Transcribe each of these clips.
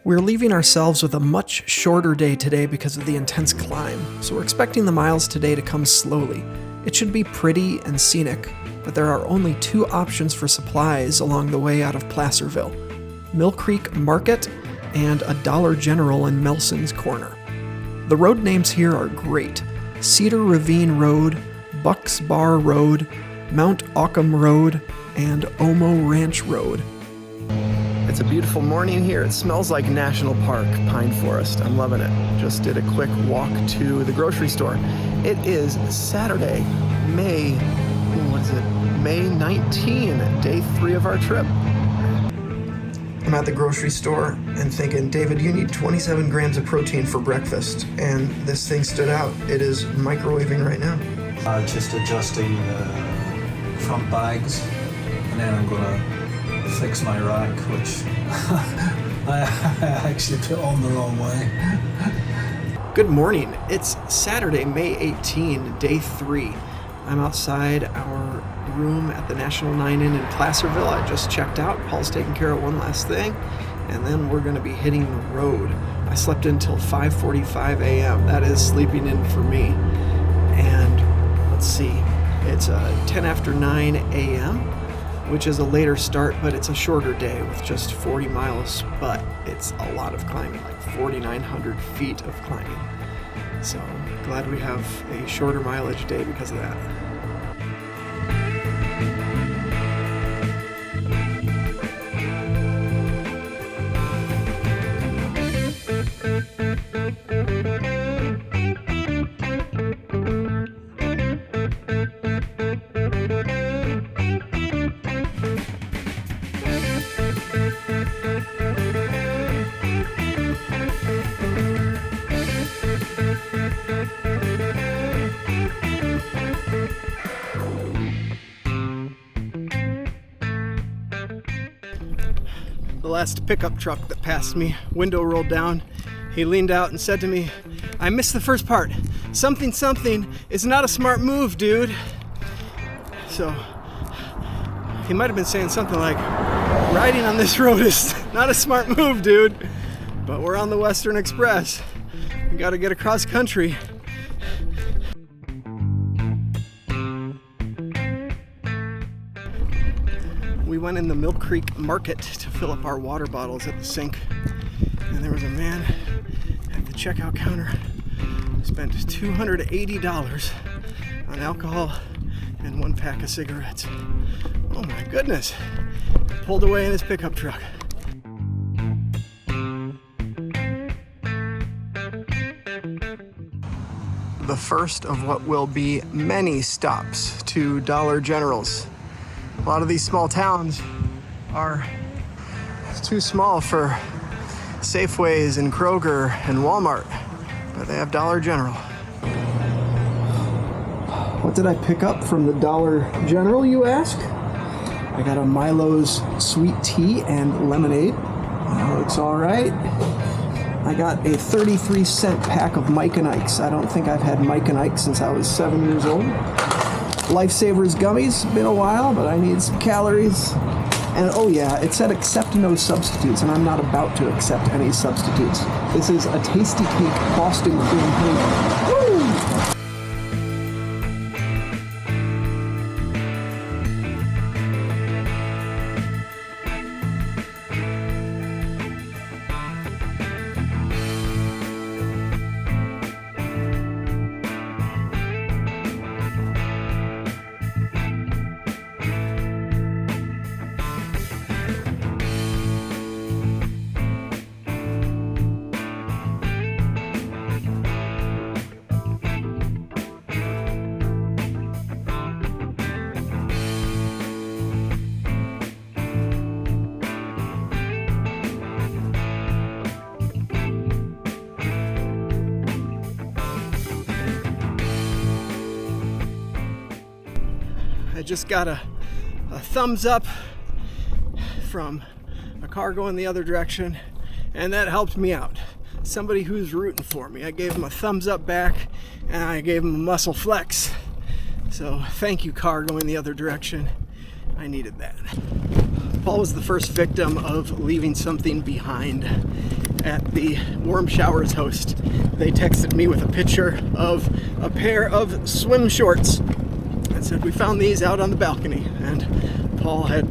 We're leaving ourselves with a much shorter day today because of the intense climb, so we're expecting the miles today to come slowly. It should be pretty and scenic, but there are only two options for supplies along the way out of Placerville: Mill Creek Market and a Dollar General in Melson's Corner. The road names here are great: Cedar Ravine Road, Bucks Bar Road, Mount Auckham Road, and Omo Ranch Road. It's a beautiful morning here. It smells like National Park, Pine Forest. I'm loving it. Just did a quick walk to the grocery store. It is Saturday, May 19, day 3 of our trip. I'm at the grocery store and thinking, David, you need 27 grams of protein for breakfast. And this thing stood out. It is microwaving right now. Just adjusting the front bags, and then I'm gonna fix my rack, which I actually put on the wrong way. Good morning. It's Saturday, May 18, day 3. I'm outside our room at the National 9 Inn in Placerville. I just checked out. Paul's taking care of one last thing, and then we're going to be hitting the road. I slept until 5:45 a.m. That is sleeping in for me. And let's see, it's 10 after 9 a.m., which is a later start, but it's a shorter day with just 40 miles, but it's a lot of climbing, like 4,900 feet of climbing. So glad we have a shorter mileage day because of that. The last pickup truck that passed me, window rolled down. He leaned out and said to me, "I missed the first part. Something is not a smart move, dude." So he might have been saying something like, riding on this road is not a smart move, dude. But we're on the Western Express. We gotta get across country. We went in the Mill Creek Market to fill up our water bottles at the sink, and there was a man at the checkout counter who spent $280 on alcohol and 1 pack of cigarettes. Oh my goodness. Pulled away in his pickup truck. The first of what will be many stops to Dollar Generals. A lot of these small towns are too small for Safeways and Kroger and Walmart, but they have Dollar General. What did I pick up from the Dollar General, you ask? I got a Milo's sweet tea and lemonade. Looks all right. I got a 33-cent pack of Mike and Ike's. I don't think I've had Mike and Ike since I was 7 years old. Lifesavers gummies, been a while, but I need some calories. And oh yeah, it said accept no substitutes, and I'm not about to accept any substitutes. This is a Tasty Cake Boston Cream Cake. Woo! I just got a thumbs up from a car going the other direction, and that helped me out. Somebody who's rooting for me. I gave him a thumbs up back, and I gave him a muscle flex. So thank you, car going the other direction. I needed that. Paul was the first victim of leaving something behind. at the Warm Showers host. They texted me with a picture of a pair of swim shorts and said, we found these out on the balcony, and Paul had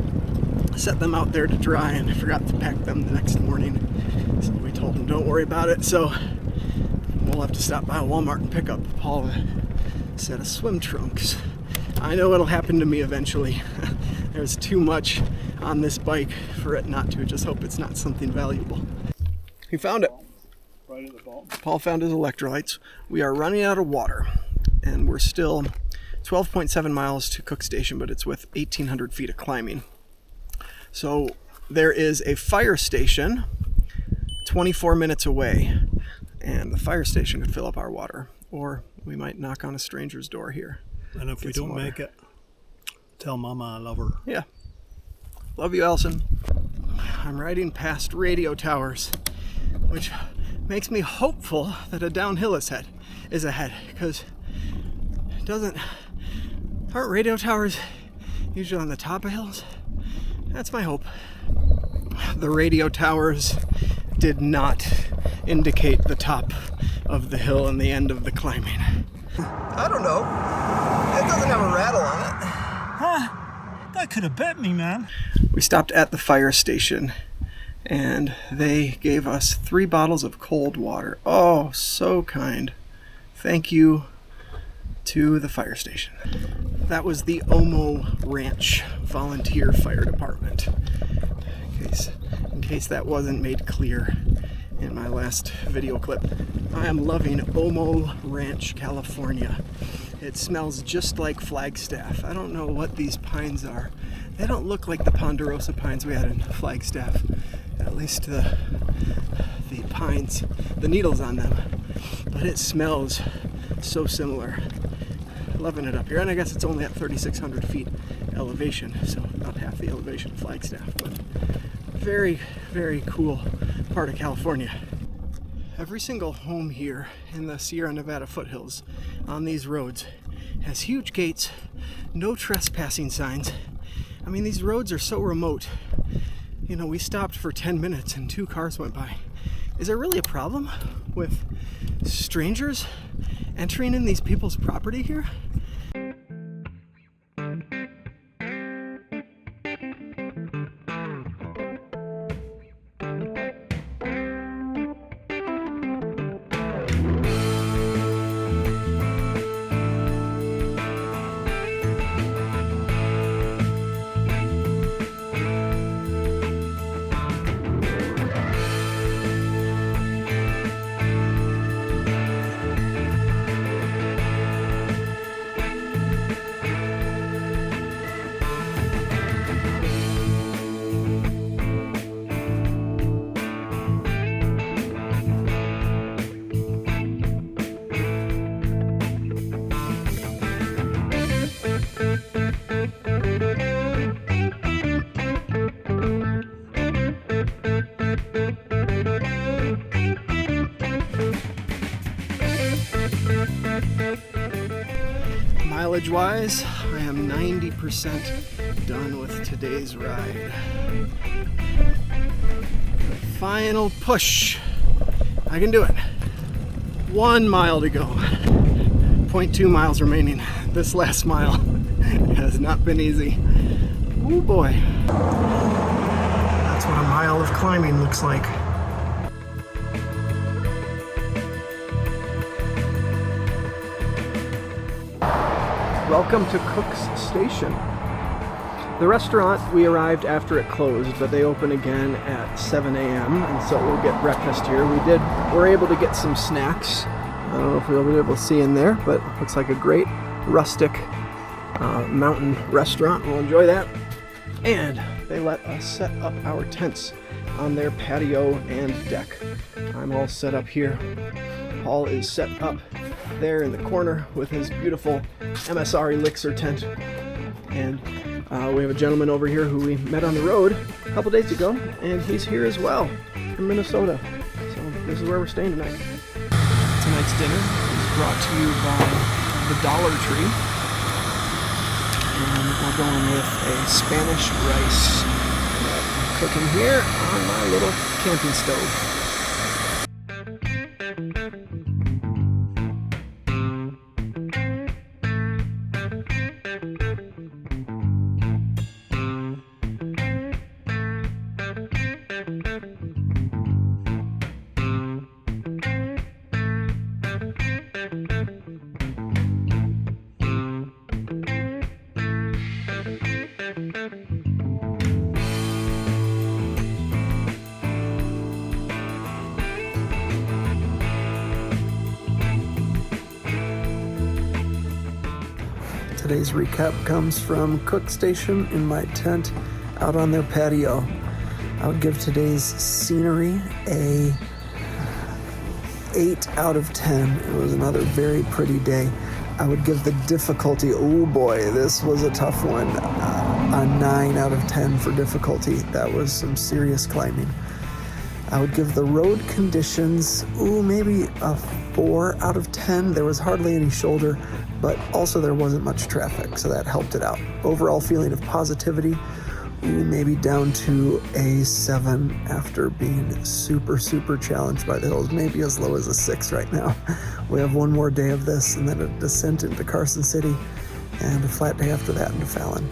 set them out there to dry and I forgot to pack them the next morning. So we told him don't worry about it, so we'll have to stop by Walmart and pick up Paul a set of swim trunks. I know it'll happen to me eventually. There's too much on this bike for it not to. Just hope it's not something valuable. He found it. Right at the bottom. Paul found his electrolytes. We are running out of water, and we're still 12.7 miles to Cook Station, but it's with 1,800 feet of climbing. So there is a fire station 24 minutes away, and the fire station could fill up our water, or we might knock on a stranger's door here. And if we don't make it, tell Mama I love her. Yeah. Love you, Elson. I'm riding past radio towers, which makes me hopeful that a downhill is ahead, because aren't radio towers usually on the top of hills? That's my hope. The radio towers did not indicate the top of the hill and the end of the climbing. I don't know. It doesn't have a rattle on it. Huh? That could have bit me, man. We stopped at the fire station and they gave us 3 bottles of cold water. Oh, so kind. Thank you to the fire station. That was the Omo Ranch Volunteer Fire Department. In case that wasn't made clear in my last video clip. I am loving Omo Ranch, California. It smells just like Flagstaff. I don't know what these pines are. They don't look like the ponderosa pines we had in Flagstaff. At least the pines, the needles on them. But it smells so similar. Loving it up here. And I guess it's only at 3,600 feet elevation, so about half the elevation of Flagstaff. But very, very cool part of California. Every single home here in the Sierra Nevada foothills on these roads has huge gates, no trespassing signs. I mean, these roads are so remote. You know, we stopped for 10 minutes and 2 cars went by. Is there really a problem with strangers entering in these people's property here? Mileage-wise, I am 90% done with today's ride. Final push. I can do it. 1 mile to go. 0.2 miles remaining. This last mile has not been easy. Oh boy. That's what a mile of climbing looks like. Welcome to Cook's Station. The restaurant, we arrived after it closed, but they open again at 7 a.m. and so we'll get breakfast here. We're able to get some snacks. I don't know if we'll be able to see in there, but it looks like a great rustic mountain restaurant. We'll enjoy that. And they let us set up our tents on their patio and deck. I'm all set up here. Paul is set up there in the corner with his beautiful MSR Elixir tent. And we have a gentleman over here who we met on the road a couple days ago, and he's here as well from Minnesota. So this is where we're staying tonight. Tonight's dinner is brought to you by the Dollar Tree. And we're going with a Spanish rice that I'm cooking here on my little camping stove. Today's recap comes from Cook Station in my tent out on their patio. I would give today's scenery a 8 out of 10. It was another very pretty day. I would give the difficulty, oh boy, this was a tough one, a 9 out of 10 for difficulty. That was some serious climbing. I would give the road conditions, maybe a 4 out of 10. There was hardly any shoulder, but also there wasn't much traffic, so that helped it out. Overall feeling of positivity, maybe down to a 7 after being super, super challenged by the hills, maybe as low as a 6 right now. We have one more day of this and then a descent into Carson City and a flat day after that into Fallon.